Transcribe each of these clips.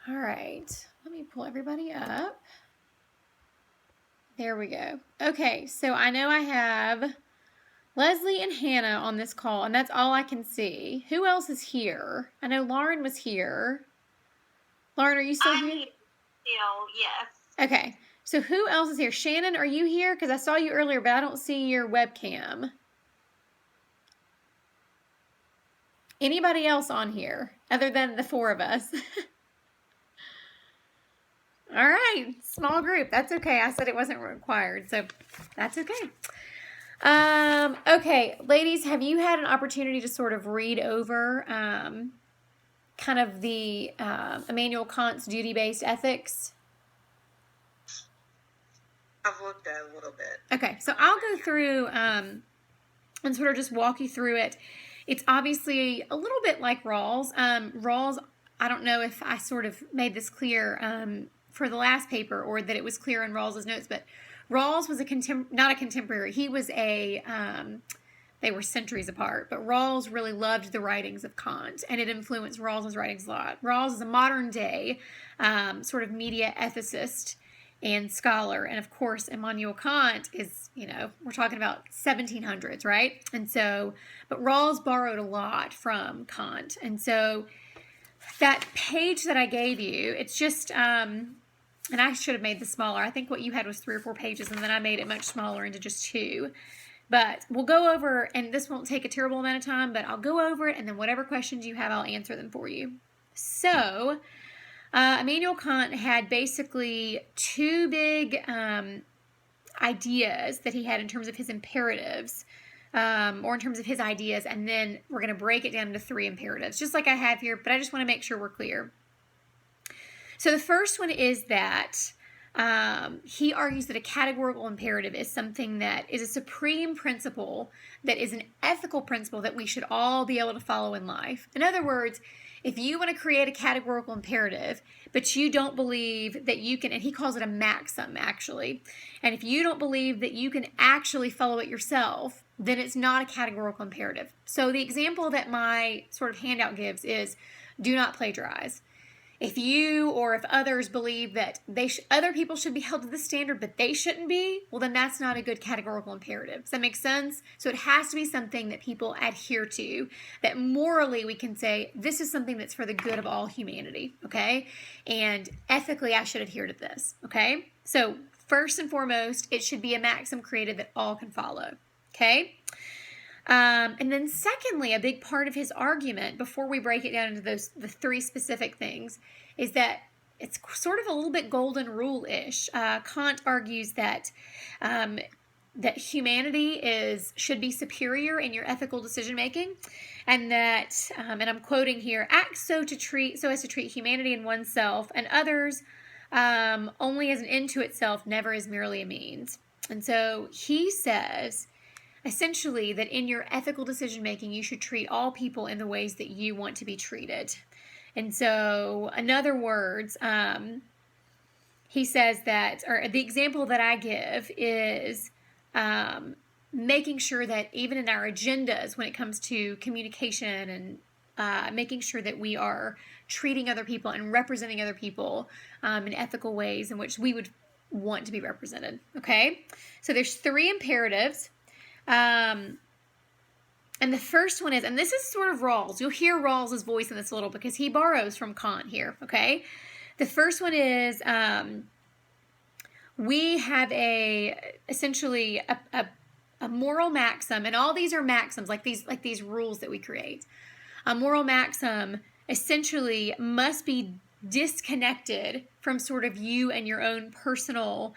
All right, let me pull everybody up. There we go. Okay, so I know I have Leslie and Hannah on this call, and that's all I can see. Who else is here? I know Lauren was here. Lauren, are you still here? Still, yes. Okay, so who else is here? Shannon, are you here? Because I saw you earlier, but I don't see your webcam. Anybody else on here other than the four of us? All right, small group. That's okay. I said it wasn't required, so that's okay. Okay, ladies, have you had an opportunity to sort of read over kind of the Immanuel Kant's duty-based ethics? I've looked at it a little bit. Okay, so I'll go through and sort of just walk you through it. It's obviously a little bit like Rawls. Rawls, I don't know if I sort of made this clear for the last paper or that it was clear in Rawls's notes, but Rawls was not a contemporary. He was they were centuries apart, but Rawls really loved the writings of Kant, and it influenced Rawls's writings a lot. Rawls is a modern day sort of media ethicist and scholar, and of course Immanuel Kant is, we're talking about 1700s, right? And so, but Rawls borrowed a lot from Kant, and so that page that I gave you, it's just and I should have made this smaller. I think what you had was 3 or 4 pages, and then I made it much smaller into just 2. But we'll go over, and this won't take a terrible amount of time, but I'll go over it, and then whatever questions you have, I'll answer them for you. So, Immanuel Kant had basically 2 big ideas that he had in terms of his imperatives, or in terms of his ideas, and then we're going to break it down into 3 imperatives, just like I have here, but I just want to make sure we're clear. So the first one is that he argues that a categorical imperative is something that is a supreme principle, that is an ethical principle that we should all be able to follow in life. In other words, if you want to create a categorical imperative, but you don't believe that you can, and he calls it a maxim actually, and if you don't believe that you can actually follow it yourself, then it's not a categorical imperative. So the example that my sort of handout gives is do not plagiarize. If you or if others believe that other people should be held to the standard, but they shouldn't be, well, then that's not a good categorical imperative. Does that make sense? So it has to be something that people adhere to, that morally we can say, this is something that's for the good of all humanity, okay? And ethically, I should adhere to this, okay? So first and foremost, it should be a maxim created that all can follow, okay? And then secondly, a big part of his argument, before we break it down into the 3 specific things, is that it's sort of a little bit golden rule-ish. Kant argues that that humanity should be superior in your ethical decision-making, and that, and I'm quoting here, act so as to treat humanity and oneself and others only as an end to itself, never as merely a means. And so he says, essentially, that in your ethical decision making, you should treat all people in the ways that you want to be treated. And so, in other words, he says that, or the example that I give is making sure that even in our agendas, when it comes to communication and making sure that we are treating other people and representing other people in ethical ways in which we would want to be represented. Okay? So there's 3 imperatives. And the first one is, and this is sort of Rawls. You'll hear Rawls' voice in this a little because he borrows from Kant here, okay? The first one is we have essentially a moral maxim, and all these are maxims, like these rules that we create. A moral maxim essentially must be disconnected from sort of you and your own personal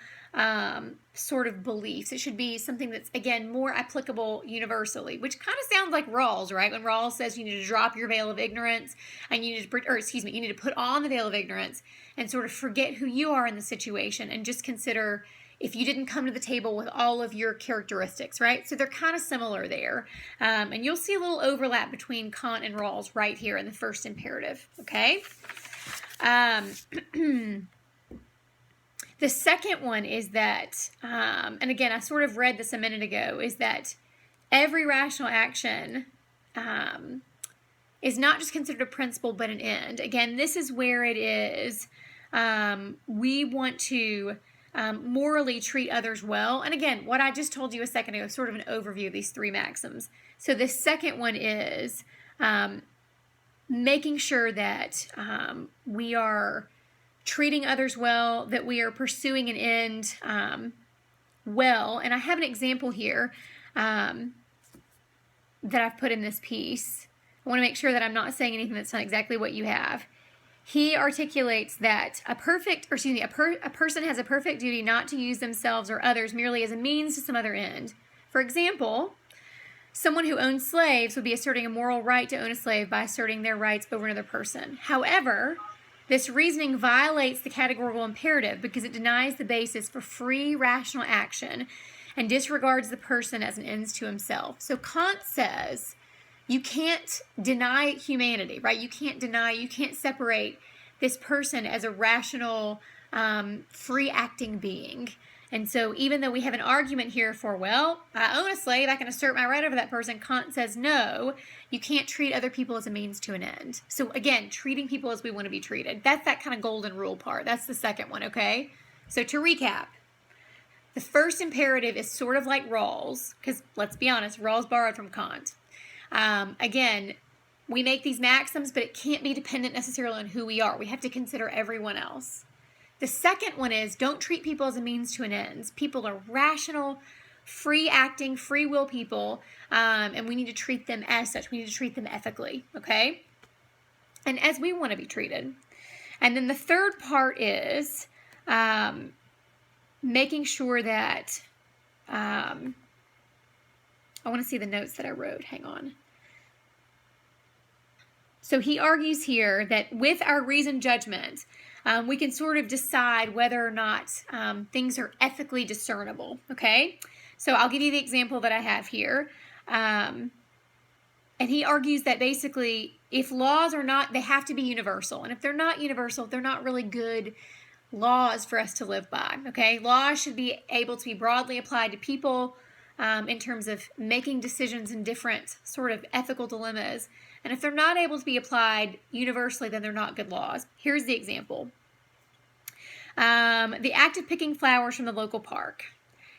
sort of beliefs. It should be something that's, again, more applicable universally, which kind of sounds like Rawls, right? When Rawls says you need to drop your veil of ignorance and you need to put on the veil of ignorance and sort of forget who you are in the situation and just consider if you didn't come to the table with all of your characteristics, right? So they're kind of similar there. And you'll see a little overlap between Kant and Rawls right here in the first imperative, okay? The second one is that, and again, I sort of read this a minute ago, is that every rational action is not just considered a principle but an end. Again, this is where it is we want to morally treat others well. And again, what I just told you a second ago is sort of an overview of these 3 maxims. So the second one is making sure that we are treating others well, that we are pursuing an end well. And I have an example here that I've put in this piece. I want to make sure that I'm not saying anything that's not exactly what you have. He articulates that a person has a perfect duty not to use themselves or others merely as a means to some other end. For example, someone who owns slaves would be asserting a moral right to own a slave by asserting their rights over another person. However, this reasoning violates the categorical imperative because it denies the basis for free rational action and disregards the person as an ends to himself. So Kant says you can't deny humanity, right? You can't separate this person as a rational, free acting being. And so even though we have an argument here for, well, I own a slave, I can assert my right over that person, Kant says, no, you can't treat other people as a means to an end. So again, treating people as we want to be treated. That's that kind of golden rule part. That's the second one, okay? So to recap, the first imperative is sort of like Rawls, because let's be honest, Rawls borrowed from Kant. Again, we make these maxims, but it can't be dependent necessarily on who we are. We have to consider everyone else. The second one is don't treat people as a means to an end. People are rational, free acting, free will people, and we need to treat them as such. We need to treat them ethically, okay? And as we want to be treated. And then the third part is making sure that I want to see the notes that I wrote. Hang on. So he argues here that with our reasoned judgment, we can sort of decide whether or not things are ethically discernible, okay? So I'll give you the example that I have here. And he argues that basically if laws are not, they have to be universal. And if they're not universal, they're not really good laws for us to live by, okay? Laws should be able to be broadly applied to people in terms of making decisions in different sort of ethical dilemmas. And if they're not able to be applied universally, then they're not good laws. Here's the example. The act of picking flowers from the local park.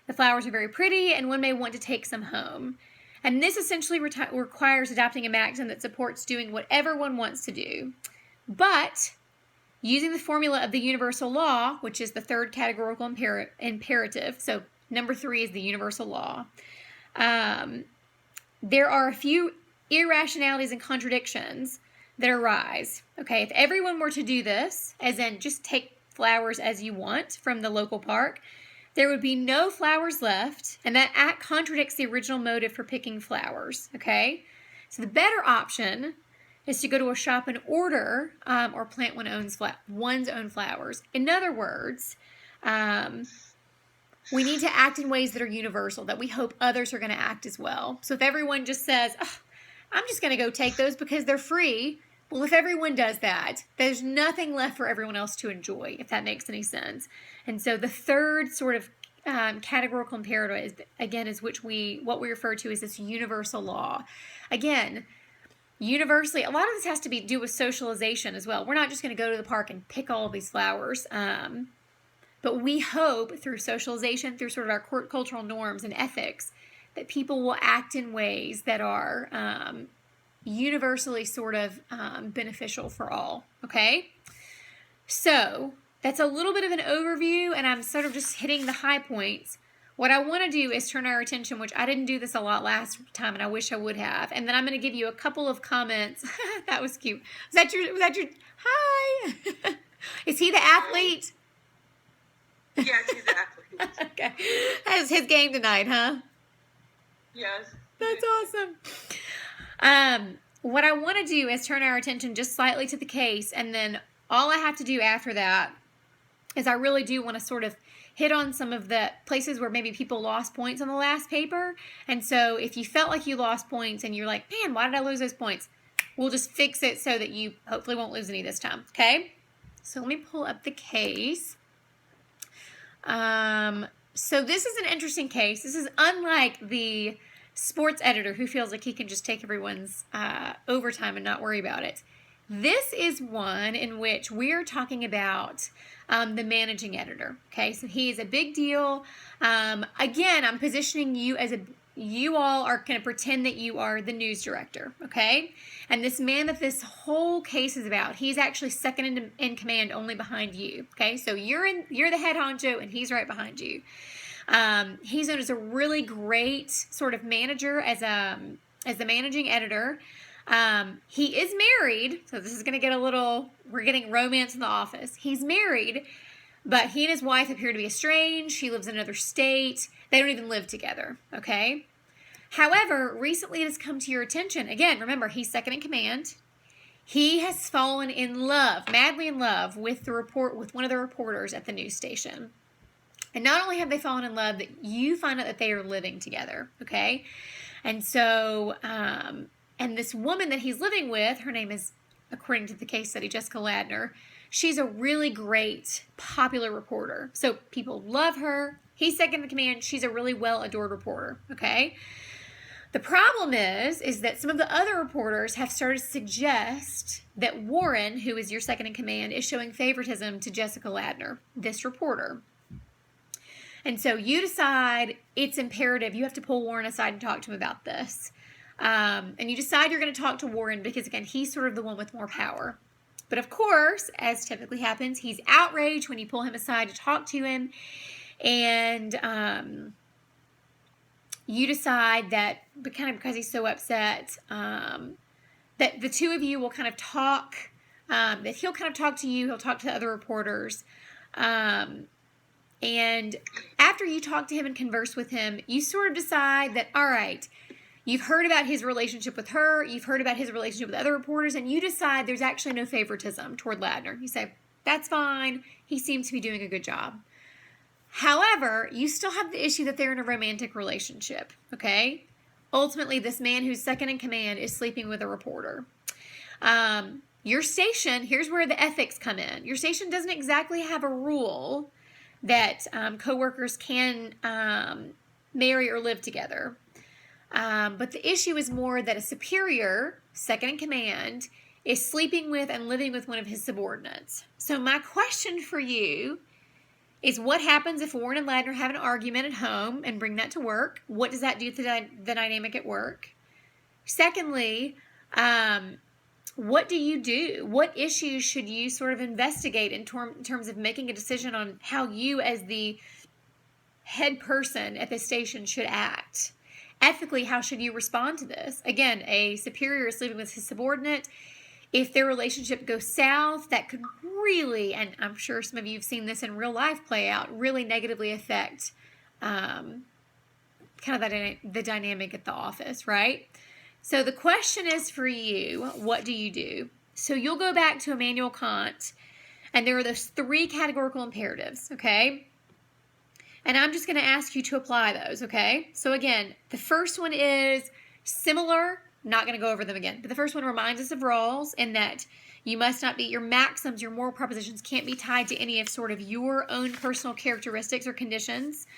The flowers are very pretty, and one may want to take some home. And this essentially requires adopting a maxim that supports doing whatever one wants to do. But using the formula of the universal law, which is the third categorical imperative, so number 3 is the universal law, there are a few irrationalities and contradictions that arise. Okay, if everyone were to do this, as in just take flowers as you want from the local park, there would be no flowers left, and that act contradicts the original motive for picking flowers, okay? So the better option is to go to a shop and order or plant one's own flowers. In other words, we need to act in ways that are universal, that we hope others are going to act as well. So if everyone just says, oh, I'm just going to go take those because they're free, well, if everyone does that, there's nothing left for everyone else to enjoy, if that makes any sense. And so the third sort of categorical imperative is what we refer to as this universal law. Again, universally, a lot of this has to do with socialization as well. We're not just going to go to the park and pick all of these flowers. But we hope through socialization, through sort of our cultural norms and ethics, that people will act in ways that are universally sort of beneficial for all, okay? So that's a little bit of an overview, and I'm sort of just hitting the high points. What I want to do is turn our attention, which I didn't do this a lot last time, and I wish I would have. And then I'm going to give you a couple of comments. That was cute. Was that your, hi? Is he the athlete? Yes, he's the athlete. Okay. That's his game tonight, huh? Yes. That's awesome. What I want to do is turn our attention just slightly to the case, and then all I have to do after that is I really do want to sort of hit on some of the places where maybe people lost points on the last paper. And so if you felt like you lost points and you're like, man, why did I lose those points? We'll just fix it so that you hopefully won't lose any this time, okay? So let me pull up the case. So this is an interesting case. This is unlike the sports editor who feels like he can just take everyone's overtime and not worry about it. This is one in which we're talking about the managing editor. Okay, so he is a big deal. Again, I'm positioning you as you all are going to pretend that you are the news director, okay? And this man that this whole case is about, he's actually second in command, only behind you, okay? So you're the head honcho, and he's right behind you. He's known as a really great sort of manager as the managing editor. He is married, so this is going to get we're getting romance in the office. He's married, but he and his wife appear to be estranged. She lives in another state. They don't even live together, okay? However, recently it has come to your attention. Again, remember, he's second in command. He has fallen in love, madly in love, with one of the reporters at the news station. And not only have they fallen in love, that you find out that they are living together, okay? And so, and this woman that he's living with, her name is, according to the case study, Jessica Ladner. She's a really great, popular reporter. So people love her. He's second in command. She's a really well-adored reporter, okay? The problem is that some of the other reporters have started to suggest that Warren, who is your second in command, is showing favoritism to Jessica Ladner, this reporter. And so you decide it's imperative. You have to pull Warren aside and talk to him about this. And you decide you're going to talk to Warren because, again, he's sort of the one with more power. But of course, as typically happens, he's outraged when you pull him aside to talk to him. And you decide that, because he's so upset, that the two of you will kind of talk, that he'll kind of talk to you, he'll talk to the other reporters. And after you talk to him and converse with him, you sort of decide that, all right, you've heard about his relationship with her, you've heard about his relationship with other reporters, and you decide there's actually no favoritism toward Ladner. You say, that's fine, he seems to be doing a good job. However, you still have the issue that they're in a romantic relationship, okay? Ultimately, this man who's second in command is sleeping with a reporter. Your station, here's where the ethics come in. Your station doesn't exactly have a rule that coworkers can marry or live together. But the issue is more that a superior, second in command, is sleeping with and living with one of his subordinates. So my question for you is, what happens if Warren and Ladner have an argument at home and bring that to work? What does that do to the dynamic at work? Secondly, what do you do? What issues should you sort of investigate in terms of making a decision on how you as the head person at the station should act? Ethically, how should you respond to this? Again, a superior is sleeping with his subordinate. If their relationship goes south, that could really, and I'm sure some of you have seen this in real life play out, really negatively affect kind of the dynamic at the office, right? So the question is for you, what do you do? So you'll go back to Immanuel Kant, and there are those three categorical imperatives, okay? And I'm just going to ask you to apply those, okay? So again, the first one is similar. Not going to go over them again. But the first one reminds us of Rawls, in that you must not be, your maxims, your moral propositions can't be tied to any of sort of your own personal characteristics or conditions.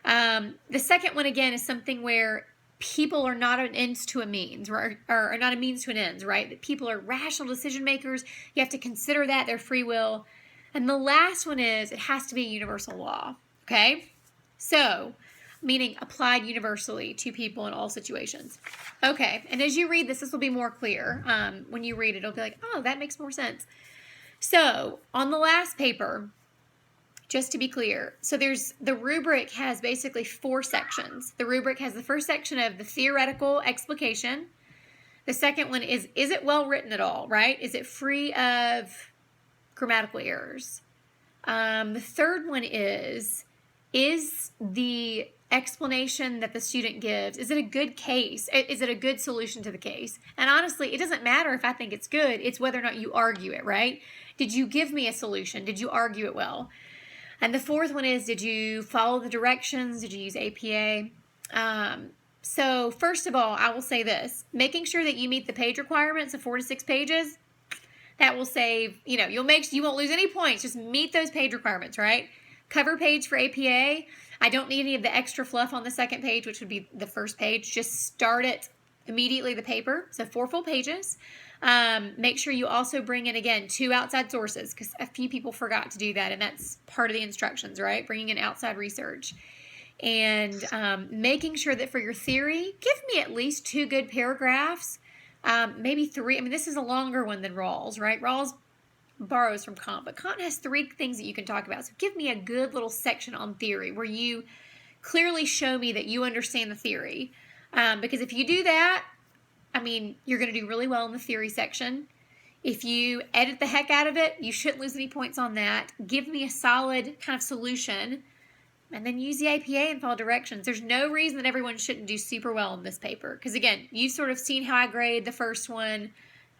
The second one, again, is something where people are not an ends to a means, or not a means to an ends, right? That people are rational decision makers. You have to consider that, their free will. And the last one is, it has to be a universal law, okay? So, meaning applied universally to people in all situations. Okay, and as you read this will be more clear. When you read it, it'll be like, oh, that makes more sense. So, on the last paper, just to be clear, so the rubric has basically 4 sections. The rubric has the first section of the theoretical explication. The second one is it well written at all, right? Is it free of grammatical errors? The third one is the explanation that the student gives, is it a good case? Is it a good solution to the case? And honestly, it doesn't matter if I think it's good. It's whether or not you argue it, right? Did you give me a solution? Did you argue it well? And the fourth one is, did you follow the directions? Did you use APA? So first of all, I will say this. Making sure that you meet the page requirements of 4 to 6 pages, that will save, you won't lose any points. Just meet those page requirements, right? Cover page for APA. I don't need any of the extra fluff on the second page, which would be the first page. Just start it immediately, the paper. So 4 full pages. Make sure you also bring in, again, 2 outside sources, because a few people forgot to do that, and that's part of the instructions, right? Bringing in outside research. And making sure that for your theory, give me at least 2 good paragraphs, maybe 3. I mean, this is a longer one than Rawls, right? Rawls borrows from Kant, but Kant has 3 things that you can talk about. So give me a good little section on theory where you clearly show me that you understand the theory. Because if you do that, I mean, you're going to do really well in the theory section. If you edit the heck out of it, you shouldn't lose any points on that. Give me a solid kind of solution, and then use the APA and follow directions. There's no reason that everyone shouldn't do super well in this paper. Because again, you've sort of seen how I grade the first one.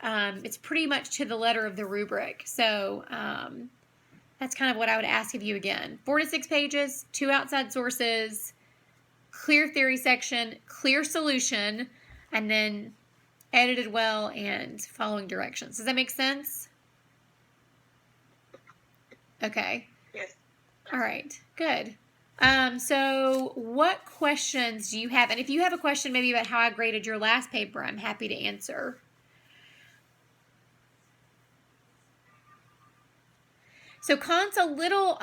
It's pretty much to the letter of the rubric. So that's kind of what I would ask of you again. 4 to 6 pages, 2 outside sources, clear theory section, clear solution, and then edited well and following directions. Does that make sense? Okay. Yes. All right. Good. So what questions do you have? And if you have a question maybe about how I graded your last paper, I'm happy to answer. So Kant's a little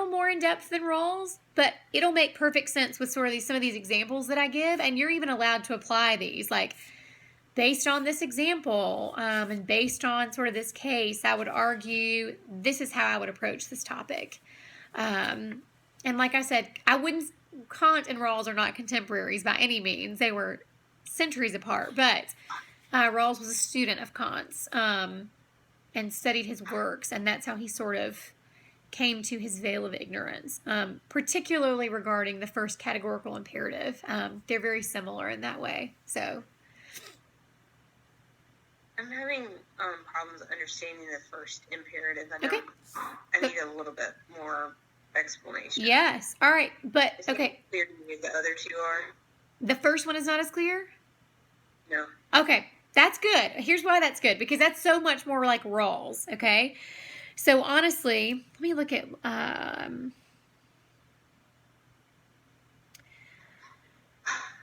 more in depth than Rawls, but it'll make perfect sense with sort of some of these examples that I give, and you're even allowed to apply these. Like, based on this example, and based on sort of this case, I would argue this is how I would approach this topic. And like I said, Kant and Rawls are not contemporaries by any means. They were centuries apart, but Rawls was a student of Kant's, and studied his works, and that's how he sort of came to his veil of ignorance, particularly regarding the first categorical imperative. They're very similar in that way. So I'm having problems understanding the first imperative. I know okay. I need a little bit more explanation. Yes. All right. But Is it okay. clear to me the other 2 are? The first one is not as clear? No. Okay. That's good. Here's why that's good, because that's so much more like Rawls, okay? So honestly, let me look at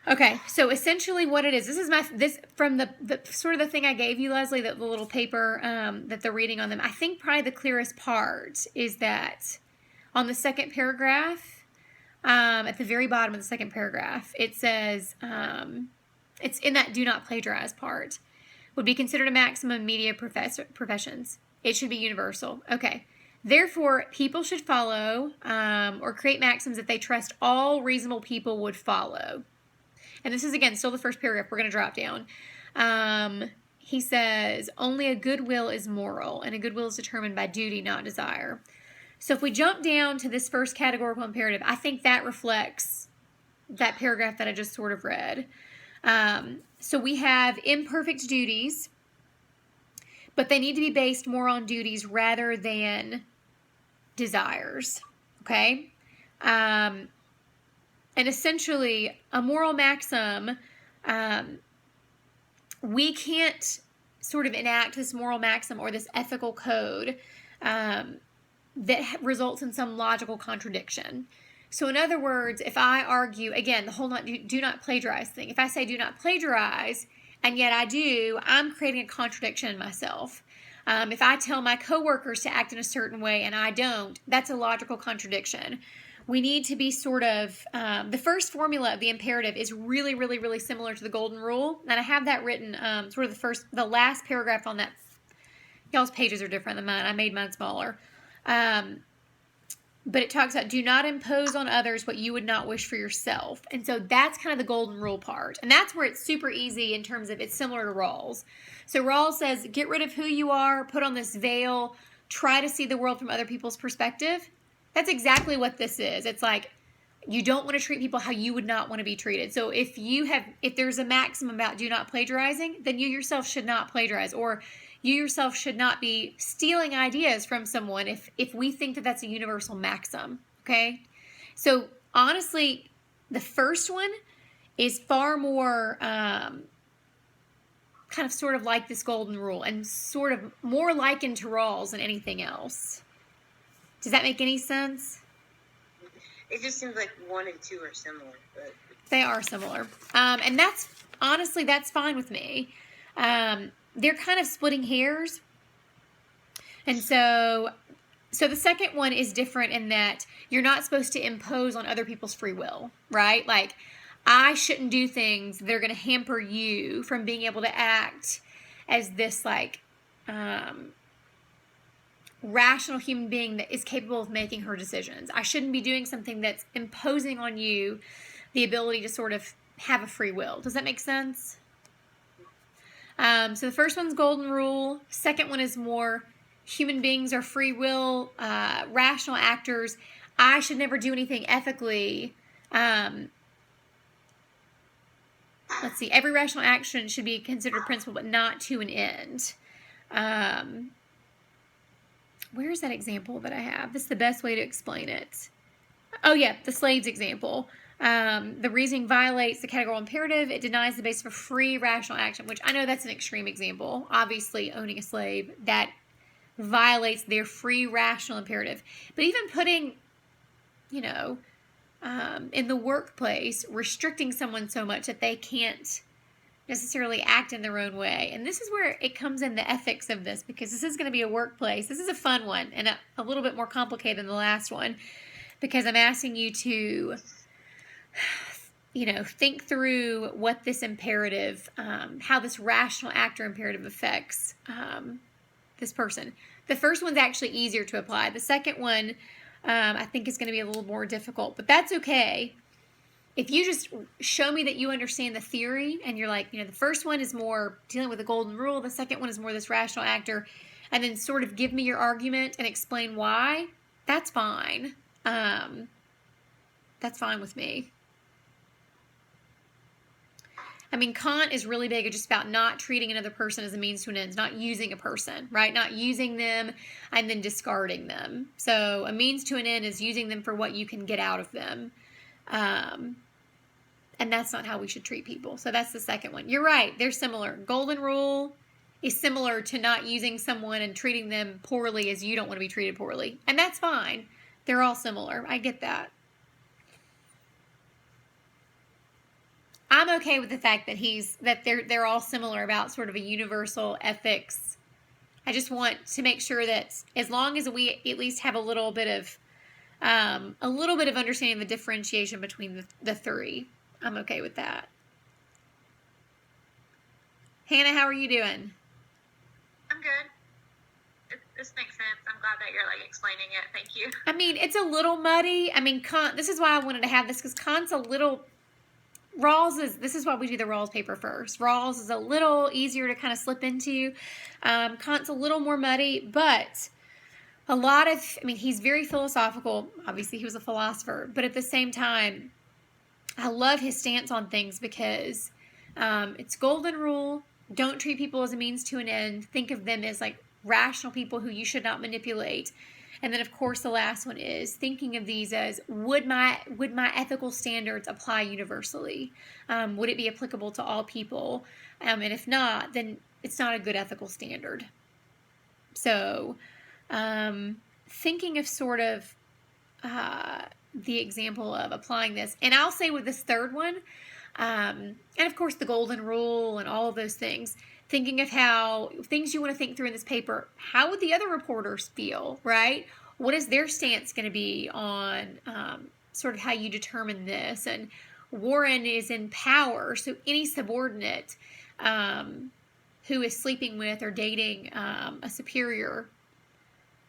okay, so essentially what it is, this from the sort of the thing I gave you, Leslie, the little paper that they're reading on them. I think probably the clearest part is that on the second paragraph, at the very bottom of the second paragraph, it says, it's in that do not plagiarize part, would be considered a maximum in media professions. It should be universal. Okay. Therefore, people should follow or create maxims that they trust all reasonable people would follow. And this is, again, still the first paragraph. We're going to drop down. He says, only a good will is moral, and a good will is determined by duty, not desire. So if we jump down to this first categorical imperative, I think that reflects that paragraph that I just sort of read. So we have imperfect duties, but they need to be based more on duties rather than desires, okay? And essentially, a moral maxim, we can't sort of enact this moral maxim or this ethical code that results in some logical contradiction. So in other words, if I argue, again, the whole do not plagiarize thing, if I say do not plagiarize, and yet I do, I'm creating a contradiction in myself. If I tell my coworkers to act in a certain way and I don't, that's a logical contradiction. We need to be sort of, the first formula of the imperative is really, really, really similar to the golden rule. And I have that written, sort of the last paragraph on that. Y'all's pages are different than mine. I made mine smaller. But it talks about do not impose on others what you would not wish for yourself. And so that's kind of the golden rule part. And that's where it's super easy in terms of it's similar to Rawls. So Rawls says get rid of who you are, put on this veil, try to see the world from other people's perspective. That's exactly what this is. It's like you don't want to treat people how you would not want to be treated. So if there's a maxim about do not plagiarizing, then you yourself should not plagiarize, or you yourself should not be stealing ideas from someone if we think that that's a universal maxim, okay? So honestly, the first one is far more kind of sort of like this golden rule and sort of more likened to Rawls than anything else. Does that make any sense? It just seems like 1 and 2 are similar, but they are similar. And that's honestly, that's fine with me. They're kind of splitting hairs. And so the second one is different in that you're not supposed to impose on other people's free will, right? Like, I shouldn't do things that are going to hamper you from being able to act as this, like, rational human being that is capable of making her decisions. I shouldn't be doing something that's imposing on you the ability to sort of have a free will. Does that make sense? So the first one's golden rule. Second one is more human beings are free will, rational actors. I should never do anything ethically. Let's see. Every rational action should be considered a principle, but not to an end. Where's that example that I have? This is the best way to explain it. Oh, yeah, the slaves example. The reasoning violates the categorical imperative. It denies the basis for free rational action, which I know that's an extreme example. Obviously, owning a slave, that violates their free rational imperative. But even putting, in the workplace, restricting someone so much that they can't necessarily act in their own way. And this is where it comes in the ethics of this, because this is going to be a workplace. This is a fun one and a little bit more complicated than the last one, because I'm asking you to, think through what this imperative, how this rational actor imperative affects this person. The first one's actually easier to apply. The second one, I think, is going to be a little more difficult, but that's okay. If you just show me that you understand the theory and you're like, the first one is more dealing with the golden rule, the second one is more this rational actor, and then sort of give me your argument and explain why, that's fine. That's fine with me. I mean, Kant is really big just about not treating another person as a means to an end, not using a person, right? Not using them and then discarding them. So a means to an end is using them for what you can get out of them. And that's not how we should treat people. So that's the second one. You're right. They're similar. Golden rule is similar to not using someone and treating them poorly as you don't want to be treated poorly. And that's fine. They're all similar. I get that. I'm okay with the fact that they're all similar about sort of a universal ethics. I just want to make sure that as long as we at least have a little bit of understanding the differentiation between the three, I'm okay with that. Hannah, how are you doing? I'm good. This makes sense. I'm glad that you're explaining it. Thank you. I mean, it's a little muddy. I mean, this is why I wanted to have this, because Kant's a little. This is why we do the Rawls paper first. Rawls is a little easier to kind of slip into. Kant's a little more muddy, but he's very philosophical. Obviously, he was a philosopher, but at the same time, I love his stance on things because it's golden rule. Don't treat people as a means to an end. Think of them as rational people who you should not manipulate. And then, of course, the last one is thinking of these as, would my ethical standards apply universally? Would it be applicable to all people? And if not, then it's not a good ethical standard. So, thinking of sort of the example of applying this, and I'll say with this third one, and of course the golden rule and all of those things, thinking of how things you want to think through in this paper, how would the other reporters feel, right? What is their stance going to be on sort of how you determine this? And Warren is in power, so any subordinate who is sleeping with or dating a superior,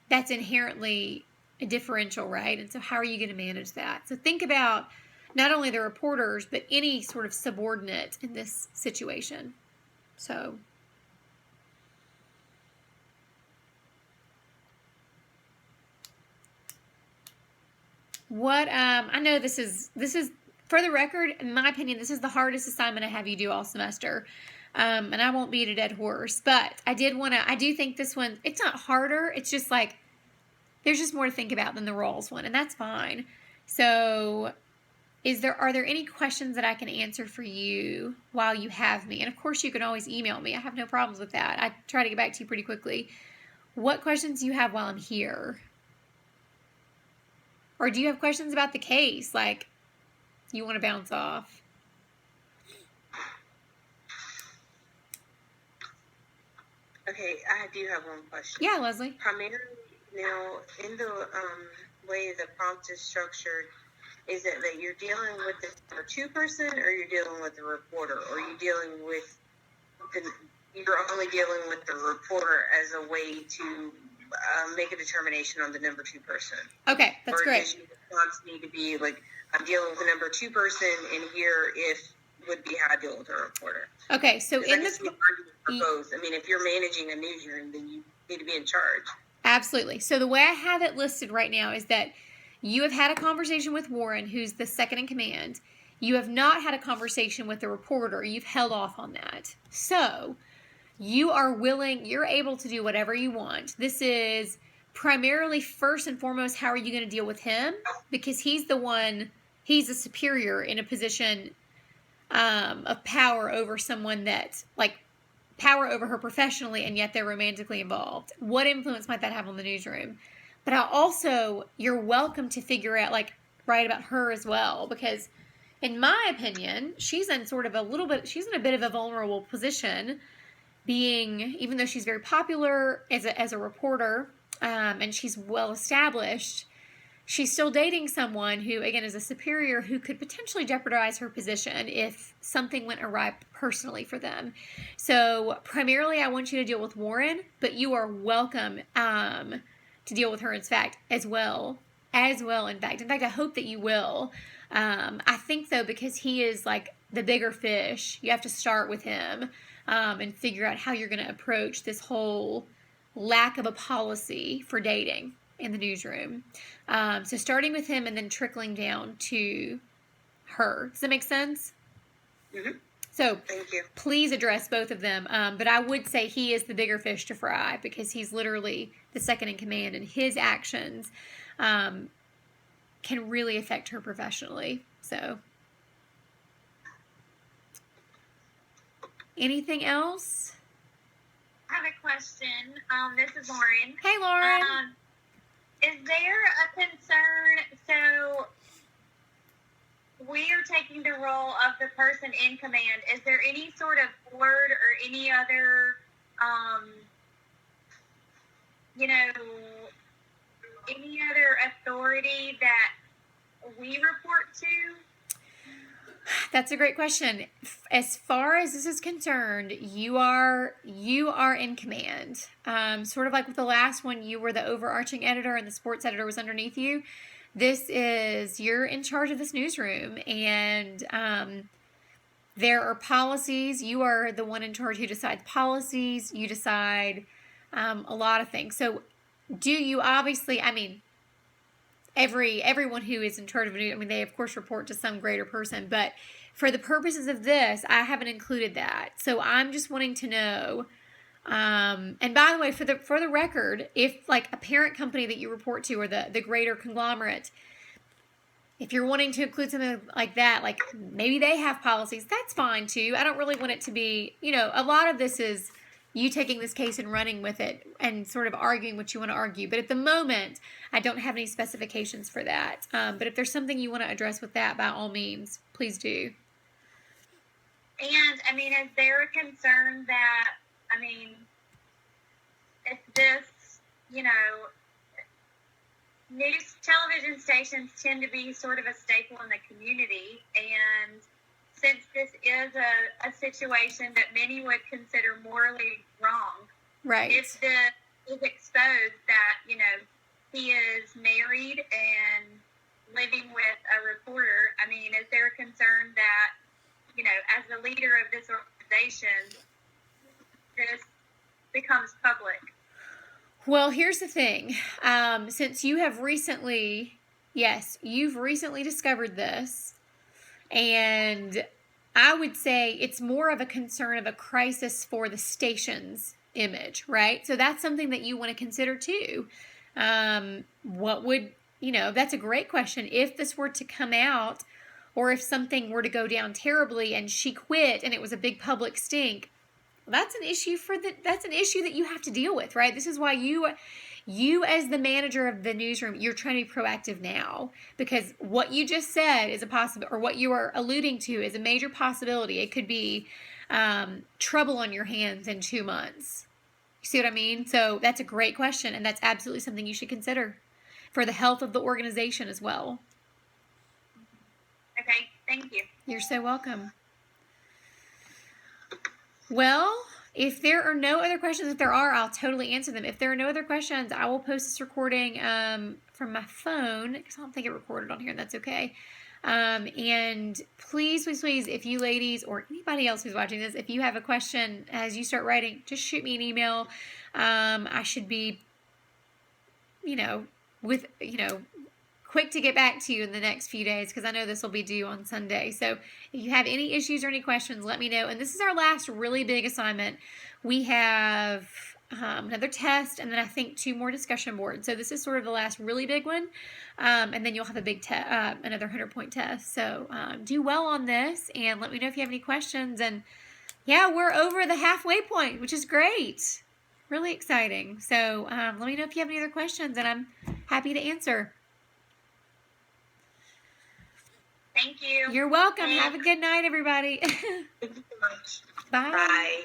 that's inherently a differential, right? And so how are you going to manage that? So think about not only the reporters, but any sort of subordinate in this situation. So what I know this is for the record, in my opinion, this is the hardest assignment I have you do all semester. And I won't beat a dead horse, but I do think this one, it's not harder. It's just there's just more to think about than the Rawls one, and that's fine. So are there any questions that I can answer for you while you have me? And of course, you can always email me. I have no problems with that. I try to get back to you pretty quickly. What questions do you have while I'm here? Or do you have questions about the case, like you want to bounce off? Okay, I do have one question. Yeah, Leslie. Primarily, now, in the way the prompt is structured, is it that you're dealing with the number 2 person, or you're dealing with the reporter, or you're dealing with you're only dealing with the reporter as a way to make a determination on the number 2 person? Okay, that's great. Or does your response need to be like, I'm dealing with the number 2 person, and here would be how I deal with a reporter? Okay, so in the argument for both. I mean, if you're managing a newsroom, then you need to be in charge. Absolutely. So the way I have it listed right now is that you have had a conversation with Warren, who's the second in command. You have not had a conversation with the reporter. You've held off on that. So you are willing, you're able to do whatever you want. This is primarily, first and foremost, how are you going to deal with him? Because he's a superior in a position of power over someone that's like power over her professionally, and yet they're romantically involved. What influence might that have on the newsroom? But you're welcome to figure out, like, write about her as well, because in my opinion, she's in a bit of a vulnerable position, even though she's very popular as a reporter, and she's well established, she's still dating someone who, again, is a superior who could potentially jeopardize her position if something went awry personally for them. So primarily, I want you to deal with Warren, but you are welcome to deal with her, in fact, as well. In fact, I hope that you will. I think, though, because he is like the bigger fish, you have to start with him and figure out how you're going to approach this whole lack of a policy for dating in the newsroom. So starting with him and then trickling down to her. Does that make sense? Mm-hmm. So thank you. Please address both of them. But I would say he is the bigger fish to fry because he's literally the second in command, and his actions can really affect her professionally. So anything else? I have a question. This is Lauren. Hey, Lauren. Is there a concern? So we are taking the role of the person in command. Is there any sort of board or any other, any other authority that we report to? That's a great question. As far as this is concerned, you are in command. Sort of like with the last one, you were the overarching editor and the sports editor was underneath you. You're in charge of this newsroom, and there are policies. You are the one in charge who decides policies. You decide a lot of things. So do you obviously, everyone who is in charge of a news, they of course report to some greater person, but for the purposes of this, I haven't included that. So I'm just wanting to know, and by the way, for the record, if like a parent company that you report to or the greater conglomerate, if you're wanting to include something like that, like maybe they have policies, that's fine too. I don't really want it to be, a lot of this is you taking this case and running with it and sort of arguing what you want to argue. But at the moment, I don't have any specifications for that. But if there's something you want to address with that, by all means, please do. And, is there a concern that, if this, news television stations tend to be sort of a staple in the community, and since this is a situation that many would consider morally wrong, right? If this is exposed that, he is married and living with a reporter, is there a concern that, as the leader of this organization, this becomes public? Well, here's the thing. Since you've recently discovered this, and I would say it's more of a concern of a crisis for the station's image, right? So that's something that you want to consider too. That's a great question. If this were to come out, or if something were to go down terribly and she quit and it was a big public stink, that's an issue that you have to deal with, right? This is why you You, as the manager of the newsroom, you're trying to be proactive now, because what you just said is a possible, or what you are alluding to is a major possibility. It could be trouble on your hands in 2 months. You see what I mean? So that's a great question, and that's absolutely something you should consider for the health of the organization as well. Okay, thank you. You're so welcome. Well, if there are no other questions, if there are, I'll totally answer them. If there are no other questions, I will post this recording from my phone, because I don't think it recorded on here, and that's okay. And please, please, please, if you ladies or anybody else who's watching this, if you have a question as you start writing, just shoot me an email. I should be, quick to get back to you in the next few days, because I know this will be due on Sunday. So if you have any issues or any questions, let me know. And this is our last really big assignment. We have another test, and then I think 2 more discussion boards. So this is sort of the last really big one. And then you'll have a big another 100-point test. So do well on this, and let me know if you have any questions. And yeah, we're over the halfway point, which is great. Really exciting. So let me know if you have any other questions, and I'm happy to answer. Thank you. You're welcome. Have a good night, everybody. Thank you so much. Bye. Bye.